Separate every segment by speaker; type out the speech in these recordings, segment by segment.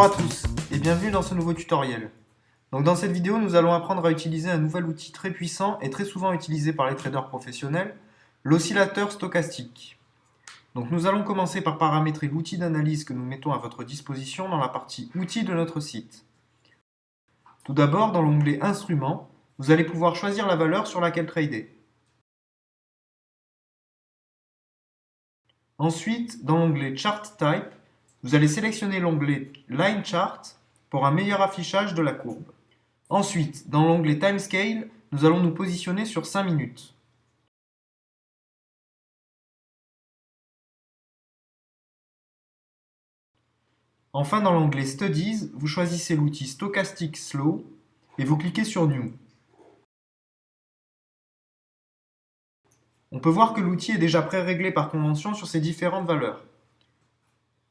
Speaker 1: Bonjour à tous et bienvenue dans ce nouveau tutoriel. Donc dans cette vidéo, nous allons apprendre à utiliser un nouvel outil très puissant et très souvent utilisé par les traders professionnels, l'oscillateur stochastique. Donc nous allons commencer par paramétrer l'outil d'analyse que nous mettons à votre disposition dans la partie outils de notre site. Tout d'abord, dans l'onglet Instruments, vous allez pouvoir choisir la valeur sur laquelle trader. Ensuite, dans l'onglet Chart Type, vous allez sélectionner l'onglet Line Chart pour un meilleur affichage de la courbe. Ensuite, dans l'onglet Timescale, nous allons nous positionner sur 5 minutes. Enfin, dans l'onglet Studies, vous choisissez l'outil Stochastic Slow et vous cliquez sur New. On peut voir que l'outil est déjà pré-réglé par convention sur ces différentes valeurs.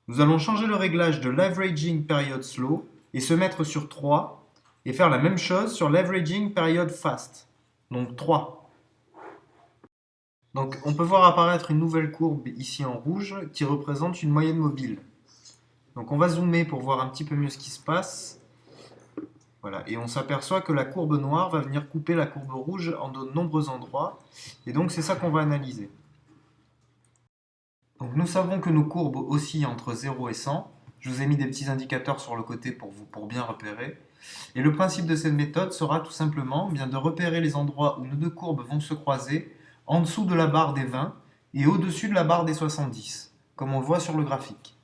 Speaker 1: Nous allons changer le réglage de l'Averaging Period Slow et se mettre sur 3 et faire la même chose sur l'Averaging Period Fast, donc 3. Donc on peut voir apparaître une nouvelle courbe ici en rouge qui représente une moyenne mobile. Donc on va zoomer pour voir un petit peu mieux ce qui se passe. Voilà, et on s'aperçoit que la courbe noire va venir couper la courbe rouge en de nombreux endroits. Et donc c'est ça qu'on va analyser. Donc nous savons que nos courbes oscillent entre 0 et 100. Je vous ai mis des petits indicateurs sur le côté pour bien repérer. Et le principe de cette méthode sera tout simplement bien de repérer les endroits où nos deux courbes vont se croiser en dessous de la barre des 20 et au-dessus de la barre des 70, comme on le voit sur le graphique.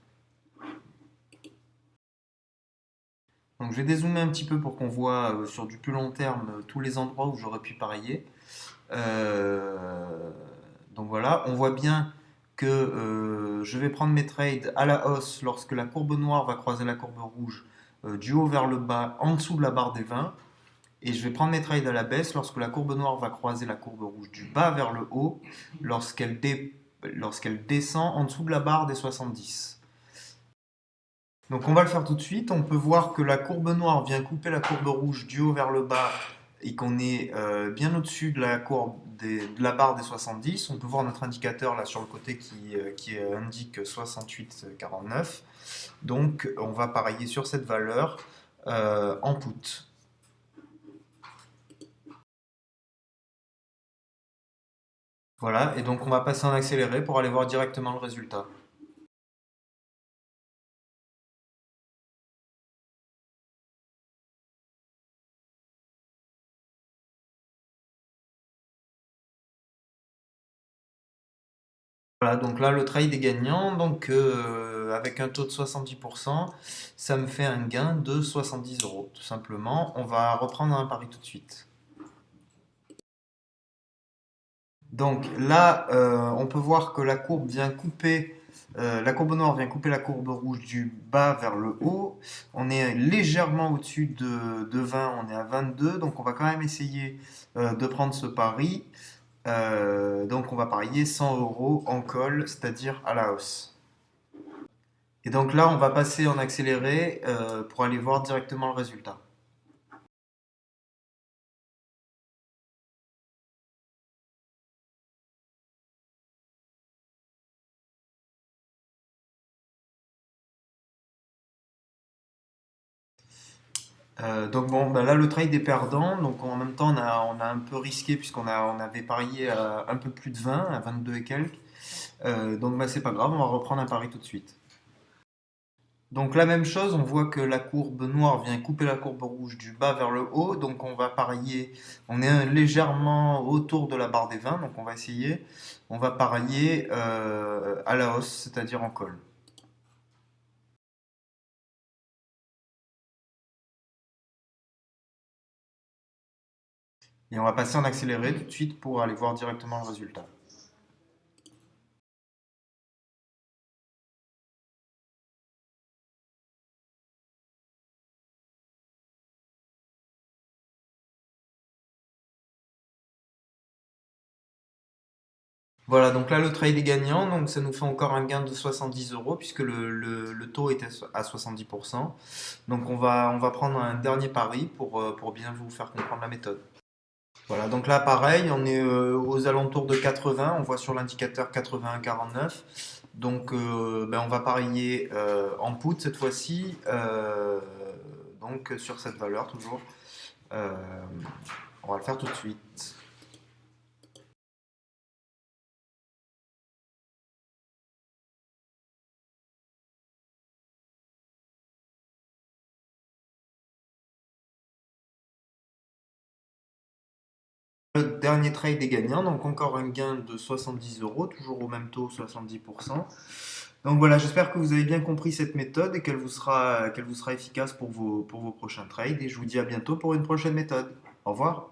Speaker 1: Donc je vais dézoomer un petit peu pour qu'on voit sur du plus long terme tous les endroits où j'aurais pu parier. Donc voilà, on voit bien que je vais prendre mes trades à la hausse lorsque la courbe noire va croiser la courbe rouge du haut vers le bas en dessous de la barre des 20. Et je vais prendre mes trades à la baisse lorsque la courbe noire va croiser la courbe rouge du bas vers le haut lorsqu'elle descend en dessous de la barre des 70. Donc on va le faire tout de suite. On peut voir que la courbe noire vient couper la courbe rouge du haut vers le bas et qu'on est bien au-dessus de la courbe de la barre des 70. On peut voir notre indicateur là sur le côté qui indique 68,49. Donc on va parier sur cette valeur en put. Voilà, et donc on va passer en accéléré pour aller voir directement le résultat. Voilà, donc là le trade est gagnant, donc avec un taux de 70%, ça me fait un gain de 70 euros, tout simplement. On va reprendre un pari tout de suite. Donc là, on peut voir que la courbe vient couper, la courbe noire vient couper la courbe rouge du bas vers le haut. On est légèrement au-dessus de 20, on est à 22, donc on va quand même essayer de prendre ce pari. Donc on va parier 100 euros en call, c'est-à-dire à la hausse. Et donc là, on va passer en accéléré pour aller voir directement le résultat. Donc bon, bah là le trade est perdant, donc en même temps on a un peu risqué puisqu'on avait parié à un peu plus de 20, à 22 et quelques. Donc bah, c'est pas grave, on va reprendre un pari tout de suite. Donc la même chose, on voit que la courbe noire vient couper la courbe rouge du bas vers le haut, donc on va parier, on est légèrement autour de la barre des 20, donc on va essayer, on va parier à la hausse, c'est-à-dire en call. Et on va passer en accéléré tout de suite pour aller voir directement le résultat. Voilà, donc là le trade est gagnant, donc ça nous fait encore un gain de 70 euros puisque le taux était à 70%. Donc on va prendre un dernier pari pour bien vous faire comprendre la méthode. Voilà, donc là pareil, on est aux alentours de 80, on voit sur l'indicateur 81,49. Donc ben, on va parier en put cette fois-ci, donc sur cette valeur toujours. Euh, on va le faire tout de suite. Le dernier trade est gagnant, donc encore un gain de 70 euros, toujours au même taux, 70%. Donc voilà, j'espère que vous avez bien compris cette méthode et qu'elle vous sera efficace pour vos prochains trades. Et je vous dis à bientôt pour une prochaine méthode. Au revoir.